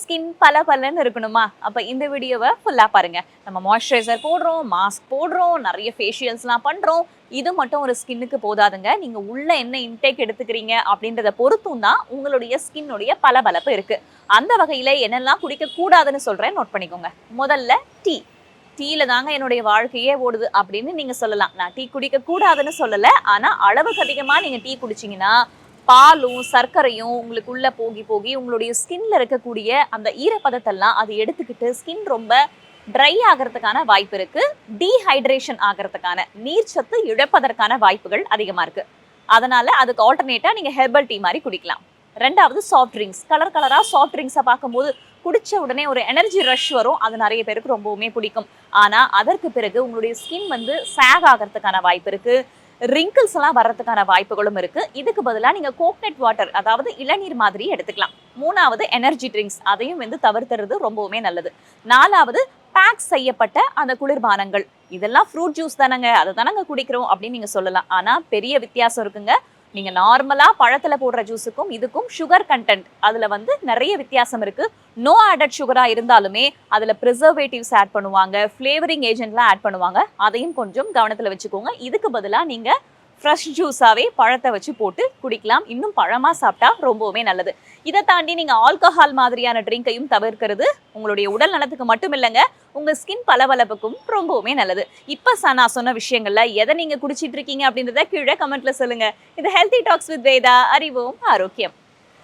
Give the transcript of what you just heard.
Skin பளபளன்னு இருக்கணுமா? அப்ப இந்த வீடியோவை ஃபுல்லா பாருங்க. நம்ம மாய்ஸ்சரைசர் போடுறோம், மாஸ்க் போடுறோம், நிறைய ஃபேஷியல்ஸ்லாம் பண்றோம். இது மட்டும் ஒரு ஸ்கின்னுக்கு போதாதுங்க. நீங்க உள்ள என்ன இன்டேக் எடுத்துக்கிறீங்க அப்படின்றத பொறுத்தும் தான் உங்களுடைய ஸ்கின்னுடைய பளபளப்பு இருக்கு. அந்த வகையில என்னெல்லாம் குடிக்க கூடாதுன்னு சொல்றேன், நோட் பண்ணிக்கோங்க. முதல்ல டீ. டீல தாங்க என்னுடைய வாழ்க்கையே ஓடுது அப்படின்னு நீங்க சொல்லலாம். நான் டீ குடிக்க கூடாதுன்னு சொல்லல. ஆனா அளவுக்கு அதிகமா நீங்க டீ குடிச்சீங்கன்னா பாலும் சர்க்கரையும் உங்களுக்குள்ள போகி போகி உங்களுடைய ஸ்கின்ல இருக்கக்கூடிய அந்த ஈரப்பதத்தெல்லாம் அது எடுத்துக்கிட்டு ஸ்கின் ரொம்ப ட்ரை ஆகிறதுக்கான வாய்ப்பு இருக்கு. டீஹைட்ரேஷன் ஆகிறதுக்கான நீர்ச்சத்து இழப்பதற்கான வாய்ப்புகள் அதிகமா இருக்கு. அதனால அதுக்கு ஆல்டர்னேட்டா நீங்க ஹெர்பல் டீ மாதிரி குடிக்கலாம். ரெண்டாவது சாஃப்ட் ட்ரிங்க்ஸ். கலர் கலரா சாஃப்ட் ட்ரிங்க்ஸை பார்க்கும்போது குடிச்ச உடனே ஒரு எனர்ஜி ரஷ் வரும். அது நிறைய பேருக்கு ரொம்பவுமே பிடிக்கும். ஆனா அதற்கு பிறகு உங்களுடைய ஸ்கின் வந்து சாக் ஆகிறதுக்கான வாய்ப்பு இருக்கு. ரிங்கிள்ஸ் எல்லாம் வர்றதுக்கான வாய்ப்புகளும் இருக்கு. இதுக்கு பதிலா நீங்க கோகனட் வாட்டர், அதாவது இளநீர் மாதிரி எடுத்துக்கலாம். மூணாவது எனர்ஜி ட்ரிங்க்ஸ், அதையும் வந்து தவிர்த்துறது ரொம்பவுமே நல்லது. நாலாவது பேக் செய்யப்பட்ட அந்த குளிர்பானங்கள். இதெல்லாம் ஃப்ரூட் ஜூஸ் தானங்க, அதை தானங்க குடிக்கிறோம் அப்படின்னு நீங்க சொல்லலாம். ஆனா பெரிய வித்தியாசம் இருக்குங்க. நீங்க நார்மலா பழத்துல போடுற ஜூஸுக்கும் இதுக்கும் சுகர் கண்டென்ட் அதுல வந்து நிறைய வித்தியாசம் இருக்கு. நோ ஆடட் சுகரா இருந்தாலுமே அதுல ப்ரிசர்வேட்டிவ்ஸ் ஆட் பண்ணுவாங்க, ஃபிளேவரிங் ஏஜென்ட்லாம் ஆட் பண்ணுவாங்க. அதையும் கொஞ்சம் கவனத்துல வச்சுக்கோங்க. இதுக்கு பதிலா நீங்க ஃப்ரெஷ் ஜூஸாவே பழத்தை வச்சு போட்டு குடிக்கலாம். இன்னும் பழமா சாப்பிட்டா ரொம்பவுமே நல்லது. இதை தாண்டி நீங்க ஆல்கஹால் மாதிரியான ட்ரிங்கையும் தவிர்க்கிறது உங்களுடைய உடல் நலத்துக்கு மட்டும் இல்லைங்க, உங்க ஸ்கின் பளபளப்புக்கும் ரொம்பவுமே நல்லது. இப்ப நான் சொன்ன விஷயங்கள்ல எதை நீங்க குடிச்சிட்டு இருக்கீங்க அப்படின்றத கீழே கமெண்ட்ல சொல்லுங்க. இது ஹெல்தி டாக்ஸ் வித் வேதா. அறிவோம் ஆரோக்கியம்.